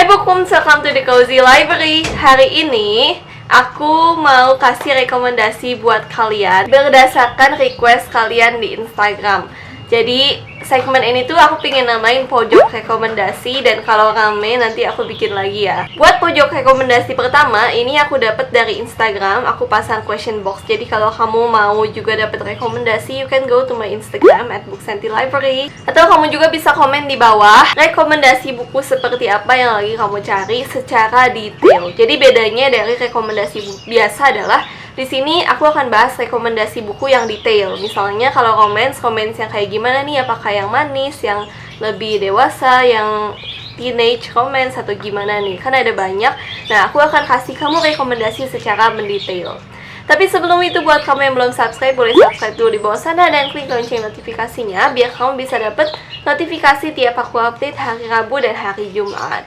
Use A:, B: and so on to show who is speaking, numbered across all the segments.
A: Hai Bookworms, welcome to the Cozy Library. Hari ini aku mau kasih rekomendasi buat kalian berdasarkan request kalian di Instagram. Jadi segmen ini tuh aku pengen namain pojok rekomendasi, dan kalau rame nanti aku bikin lagi ya. Buat pojok rekomendasi pertama, ini aku dapat dari Instagram. Aku pasang question box. Jadi kalau kamu mau juga dapat rekomendasi, you can go to my Instagram @booksanti_library. Atau kamu juga bisa komen di bawah rekomendasi buku seperti apa yang lagi kamu cari secara detail. Jadi bedanya dari rekomendasi buku biasa adalah di sini aku akan bahas rekomendasi buku yang detail. Misalnya kalau romance yang kayak gimana nih, apakah yang manis, yang lebih dewasa, yang teenage romance, atau gimana nih, kan ada banyak. Nah, aku akan kasih kamu rekomendasi secara mendetail. Tapi sebelum itu, buat kamu yang belum subscribe, boleh subscribe dulu di bawah sana dan klik lonceng notifikasinya biar kamu bisa dapet notifikasi tiap aku update hari Rabu dan hari Jumat.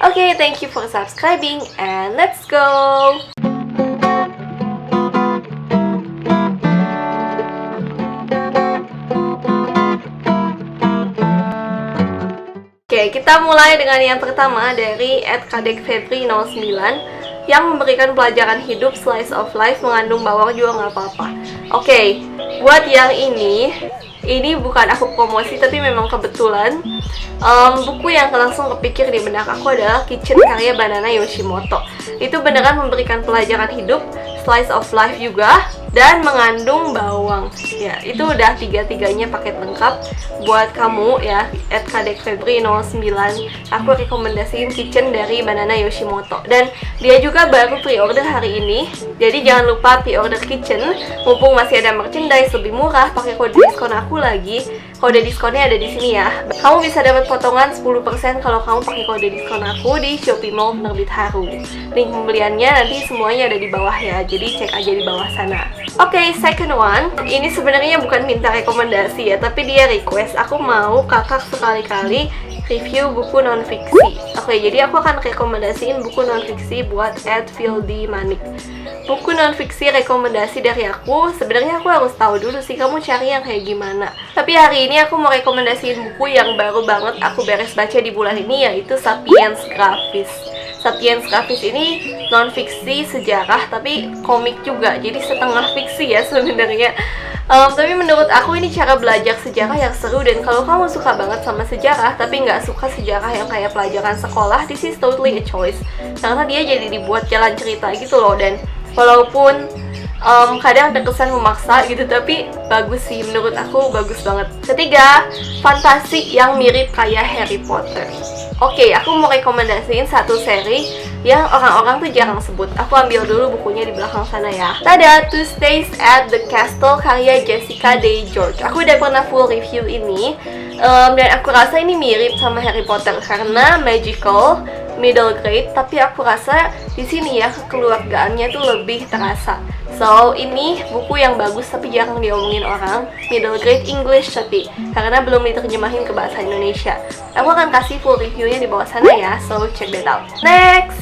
A: Oke, thank you for subscribing and let's go! Oke, kita mulai dengan yang pertama dari @kadekfebri09 yang memberikan pelajaran hidup slice of life, mengandung bawang juga nggak apa-apa. Oke, buat yang ini bukan aku promosi tapi memang kebetulan buku yang langsung kepikir di benak aku adalah Kitchen karya Banana Yoshimoto. Itu beneran memberikan pelajaran hidup, slice of life juga, dan mengandung bawang. Ya, itu udah tiga-tiganya paket lengkap buat kamu ya. @kadekfebri09 aku rekomendasiin Kitchen dari Banana Yoshimoto, dan dia juga baru pre-order hari ini. Jadi jangan lupa pre-order Kitchen mumpung masih ada merchandise lebih murah pakai kode diskon aku lagi. Kode diskonnya ada di sini ya. Kamu bisa dapat potongan 10% kalau kamu pakai kode diskon aku di Shopee Mall Penerbit Haru. Link pembeliannya nanti semuanya ada di bawah ya. Jadi cek aja di bawah sana. Oke, second one. Ini sebenarnya bukan minta rekomendasi ya, tapi dia request. Aku mau kakak sekali-kali review buku non-fiksi. Oke, jadi aku akan rekomendasiin buku non-fiksi buat @fildimanik. Buku non-fiksi rekomendasi dari aku, sebenarnya aku harus tahu dulu sih kamu cari yang kayak gimana. Tapi hari ini aku mau rekomendasiin buku yang baru banget aku beres baca di bulan ini, yaitu Sapiens Grafis. Sapiens Grafis ini non-fiksi sejarah tapi komik juga, jadi setengah fiksi ya sebenarnya. Tapi menurut aku ini cara belajar sejarah yang seru, dan kalau kamu suka banget sama sejarah tapi nggak suka sejarah yang kayak pelajaran sekolah, this is totally a choice. Karena dia jadi dibuat jalan cerita gitu loh, dan walaupun kadang terkesan memaksa gitu, tapi bagus sih, menurut aku bagus banget. Ketiga, fantasi yang mirip kayak Harry Potter. Oke, aku mau rekomendasiin satu seri yang orang-orang tuh jarang sebut. Aku ambil dulu bukunya di belakang sana ya. Tada, Tuesdays at the Castle karya Jessica Day George. Aku udah pernah full review ini, dan aku rasa ini mirip sama Harry Potter karena magical, middle grade, tapi aku rasa di sini ya kekeluargaannya tuh lebih terasa. So, ini buku yang bagus tapi jarang diomongin orang. Middle grade English tapi karena belum diterjemahin ke bahasa Indonesia. Aku akan kasih full reviewnya di bawah sana ya, so check that out. Next,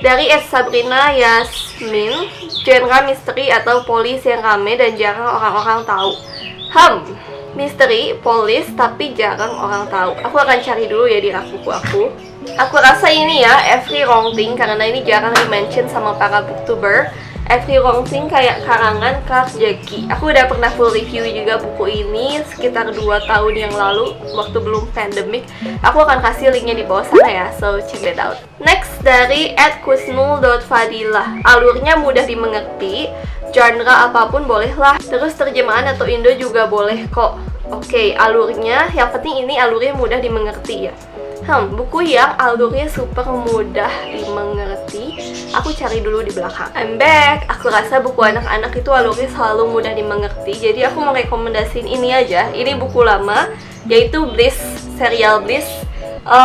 A: dari Sabrina Yasmin, genre misteri atau polis yang rame dan jarang orang-orang tahu. Misteri, polis, tapi jarang orang tahu. Aku akan cari dulu ya di rak buku aku. Aku rasa ini ya, Every Wrong Thing, karena ini jarang di-mention sama para booktuber. Every Wrong Thing kayak karangan Clark Jackie. Aku udah pernah full review juga buku ini sekitar 2 tahun yang lalu, waktu belum pandemic. Aku akan kasih linknya di bawah sana ya, so check that out. Next, dari @kusnul.fadilah. Alurnya mudah dimengerti, genre apapun bolehlah, terus terjemahan atau Indo juga boleh kok. Oke, alurnya, yang penting ini alurnya mudah dimengerti ya. Buku yang alurnya super mudah dimengerti, aku cari dulu di belakang. I'm back. Aku rasa buku anak-anak itu alurnya selalu mudah dimengerti, jadi aku mau rekomendasiin ini aja. Ini buku lama, yaitu Bliss, serial Bliss.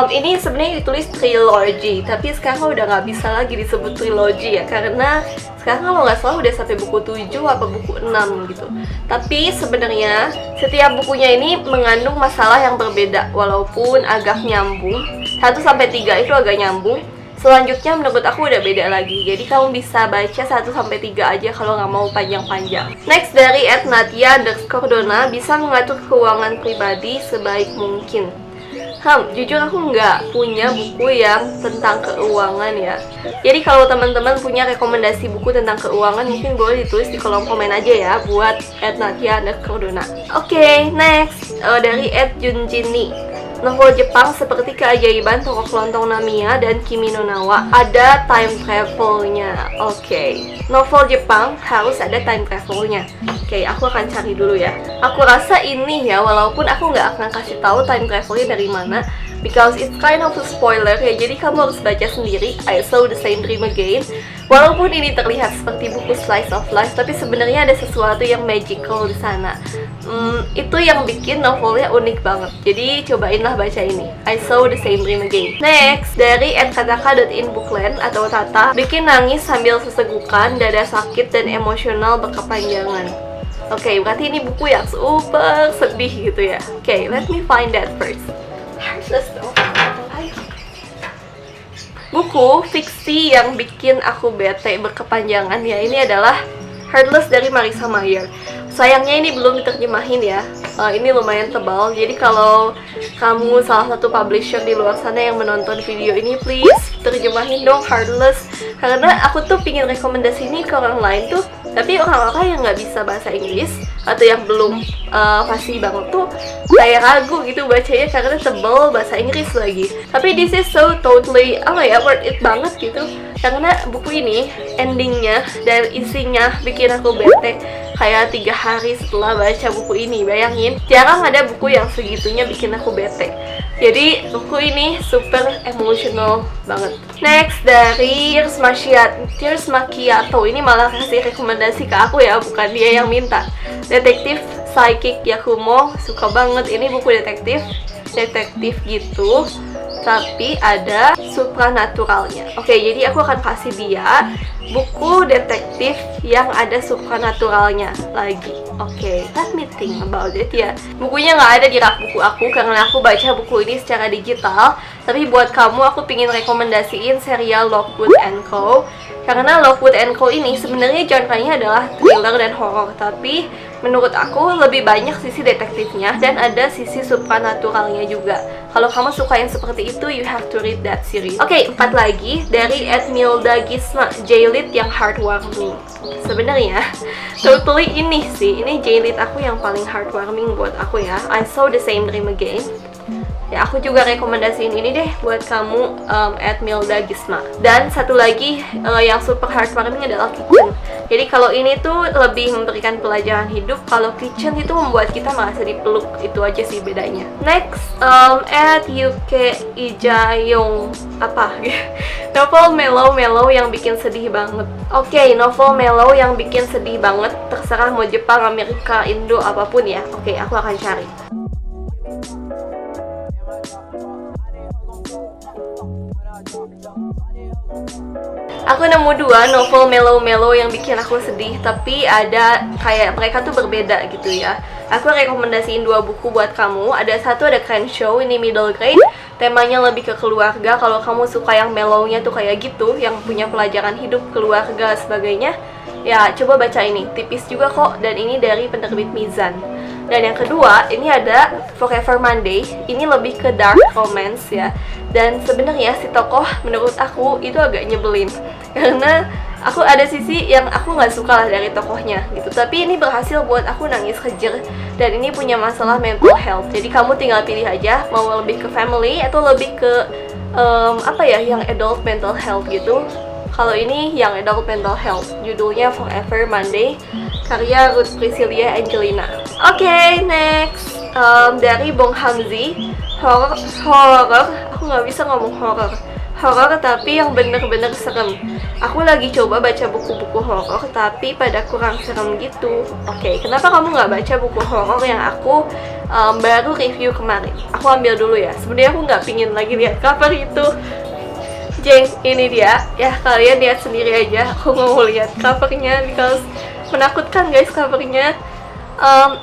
A: Ini sebenarnya ditulis trilogy, tapi sekarang udah nggak bisa lagi disebut trilogy ya, karena sekarang kalau nggak salah udah sampai buku 7 apa buku 6 gitu. Tapi sebenarnya setiap bukunya ini mengandung masalah yang berbeda, walaupun agak nyambung. 1-3 itu agak nyambung. Selanjutnya menurut aku udah beda lagi. Jadi kamu bisa baca 1-3 aja kalau nggak mau panjang-panjang. Next, dari @natia_dona, bisa mengatur keuangan pribadi sebaik mungkin. Jujur aku nggak punya buku yang tentang keuangan ya. Jadi kalau teman-teman punya rekomendasi buku tentang keuangan, mungkin boleh ditulis di kolom komen aja ya, buat @nadia_cordona. Oke, next dari @junjini. Novel Jepang seperti Keajaiban Toko Kelontong Namiya dan Kimi no Nawa ada time travelnya. Oke, novel Jepang harus ada time travelnya. Oke, aku akan cari dulu ya. Aku rasa ini ya, walaupun aku nggak akan kasih tahu time travelnya dari mana, because it's kind of a spoiler ya. Jadi kamu harus baca sendiri. I Saw the Same Dream Again. Walaupun ini terlihat seperti buku slice of life, tapi sebenarnya ada sesuatu yang magical di sana. Itu yang bikin novelnya unik banget. Jadi cobainlah baca ini, I Saw the Same Dream Again. Next, dari @kataka.inbookland atau Tata, bikin nangis sambil sesegukan, dada sakit dan emosional berkepanjangan. Oke, berarti ini buku yang super sedih gitu ya. Oke, let me find that first. Let's go. Buku fiksi yang bikin aku bete berkepanjangan ya, ini adalah Heartless dari Marissa Mayer. Sayangnya ini belum diterjemahin ya. Ini lumayan tebal. Jadi kalau kamu salah satu publisher di luar sana yang menonton video ini, please terjemahin dong Heartless. Karena aku tuh pingin rekomendasi ini ke orang lain tuh, tapi orang-orang yang nggak bisa bahasa Inggris atau yang belum fasih banget tuh kayak ragu gitu bacanya karena tebal bahasa Inggris lagi. Tapi this is so totally worth it banget gitu. Karena buku ini endingnya dan isinya bikin aku bete kayak 3 hari setelah baca buku ini. Bayangin, jarang ada buku yang segitunya bikin aku bete. Jadi buku ini super emotional banget. Next, dari Tears Macchiato. Ini malah kasih rekomendasi ke aku ya, bukan dia yang minta. Detektif Psychic Yakumo. Suka banget, ini buku detektif gitu, tapi ada supranaturalnya. Oke, jadi aku akan kasih dia buku detektif yang ada supranaturalnya lagi. Oke, let me think about it ya. Bukunya nggak ada di rak buku aku karena aku baca buku ini secara digital. Tapi buat kamu, aku pingin rekomendasiin serial Lockwood & Co. Karena Lockwood & Co ini sebenarnya genre-nya adalah thriller dan horror, tapi menurut aku lebih banyak sisi detektifnya dan ada sisi supranaturalnya juga. Kalau kamu suka yang seperti itu, you have to read that series. Oke, 4 lagi dari @Milda Gisma, J-Lit yang heartwarming. Sebenarnya totally ini sih, ini J-Lit aku yang paling heartwarming buat aku ya. I Saw the Same Dream Again. Ya, aku juga rekomendasiin ini deh buat kamu, @Milda Gisma. Dan satu lagi yang super heartwarming adalah Kitchen. Jadi kalau ini tuh lebih memberikan pelajaran hidup, kalau Kitchen itu membuat kita merasa dipeluk. Itu aja sih bedanya. Next, @UK Ijayong novel mellow yang bikin sedih banget. Oke, novel mellow yang bikin sedih banget, terserah mau Jepang, Amerika, Indo, apapun ya. Oke, aku akan cari. Aku nemu 2 novel mellow yang bikin aku sedih, tapi ada kayak mereka tuh berbeda gitu ya. Aku rekomendasiin 2 buku buat kamu. Ada Crenshaw, ini middle grade, temanya lebih ke keluarga. Kalau kamu suka yang mellownya tuh kayak gitu, yang punya pelajaran hidup, keluarga, sebagainya, ya coba baca ini. Tipis juga kok, dan ini dari penerbit Mizan. Dan yang kedua, ini ada Forever Monday. Ini lebih ke dark romance ya. Dan sebenarnya si tokoh menurut aku itu agak nyebelin. Karena aku ada sisi yang aku nggak suka lah dari tokohnya gitu. Tapi ini berhasil buat aku nangis kejer. Dan ini punya masalah mental health. Jadi kamu tinggal pilih aja mau lebih ke family atau lebih ke yang adult mental health gitu. Kalau ini yang adult mental health, judulnya Forever Monday, karya Ruth Priscilia Angelina. Oke, next, dari Bong Hamzi, horror, aku nggak bisa ngomong horror tapi yang bener-bener serem. Aku lagi coba baca buku-buku horror tapi pada kurang serem gitu. Oke, kenapa kamu nggak baca buku horror yang aku baru review kemarin? Aku ambil dulu ya. Sebenarnya aku nggak pingin lagi lihat cover itu. Jeng, ini dia. Ya, kalian lihat sendiri aja. Aku nggak mau lihat covernya because menakutkan guys covernya.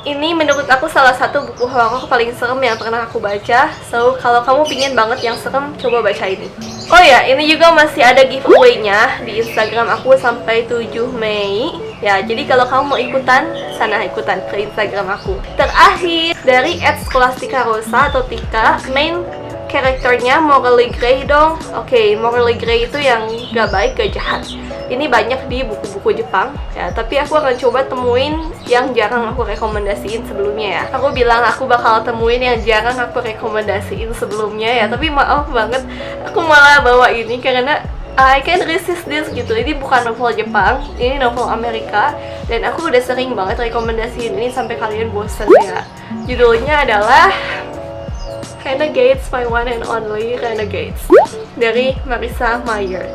A: Ini menurut aku salah satu buku horor paling serem yang pernah aku baca. So, kalau kamu pingin banget yang serem, coba baca ini. Oh ya, ini juga masih ada giveaway-nya di Instagram aku sampai 7 Mei. Ya, jadi kalau kamu mau ikutan, sana ikutan ke Instagram aku. Terakhir, dari @Scholastica Rosa atau Tika, main karakternya morally gray dong. Oke, morally gray itu yang gak baik, gak jahat. Ini banyak di buku-buku Jepang ya, tapi aku akan coba temuin yang jarang aku rekomendasiin sebelumnya ya. Aku bilang aku bakal temuin yang jarang aku rekomendasiin sebelumnya ya, tapi maaf banget aku malah bawa ini karena I can resist this gitu. Ini bukan novel Jepang, ini novel Amerika, dan aku udah sering banget rekomendasiin ini sampai kalian bosen ya. Judulnya adalah Renegades, My One and Only Renegades dari Marissa Meyer.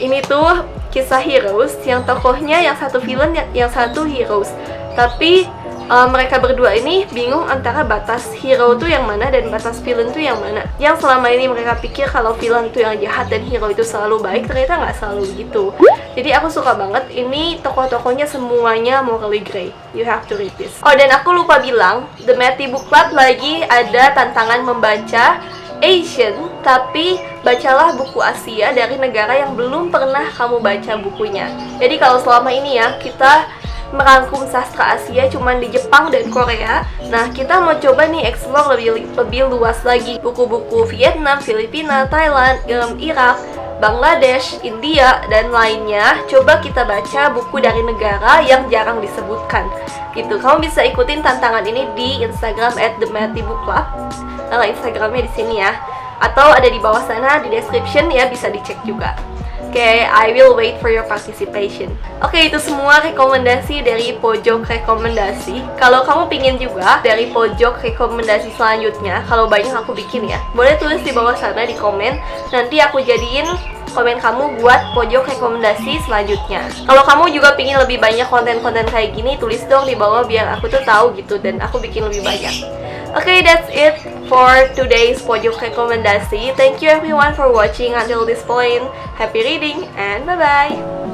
A: Ini tuh kisah heroes yang tokohnya yang satu villain, yang satu heroes. Tapi mereka berdua ini bingung antara batas hero tuh yang mana dan batas villain tuh yang mana. Yang selama ini mereka pikir kalau villain tuh yang jahat dan hero itu selalu baik, ternyata nggak selalu gitu. Jadi aku suka banget, ini tokoh-tokohnya semuanya morally gray. You have to read this. Oh, dan aku lupa bilang, The Matty Book Club lagi ada tantangan membaca Asian, tapi bacalah buku Asia dari negara yang belum pernah kamu baca bukunya. Jadi kalau selama ini ya kita merangkum sastra Asia cuman di Jepang dan Korea, nah kita mau coba nih explore lebih luas lagi, buku-buku Vietnam, Filipina, Thailand, Irak, Bangladesh, India, dan lainnya. Coba kita baca buku dari negara yang jarang disebutkan gitu. Kamu bisa ikutin tantangan ini di Instagram @themattybookclub. Nah, Instagramnya di sini ya, atau ada di bawah sana di description ya, bisa dicek juga. Oke, I will wait for your participation. Oke, itu semua rekomendasi dari pojok rekomendasi. Kalau kamu pingin juga dari pojok rekomendasi selanjutnya, kalau banyak aku bikin ya, boleh tulis di bawah sana di komen. Nanti aku jadiin komen kamu buat pojok rekomendasi selanjutnya. Kalau kamu juga pingin lebih banyak konten-konten kayak gini, tulis dong di bawah biar aku tuh tahu gitu dan aku bikin lebih banyak. Okay, that's it for today's pojok rekomendasi. Thank you everyone for watching until this point. Happy reading and bye-bye!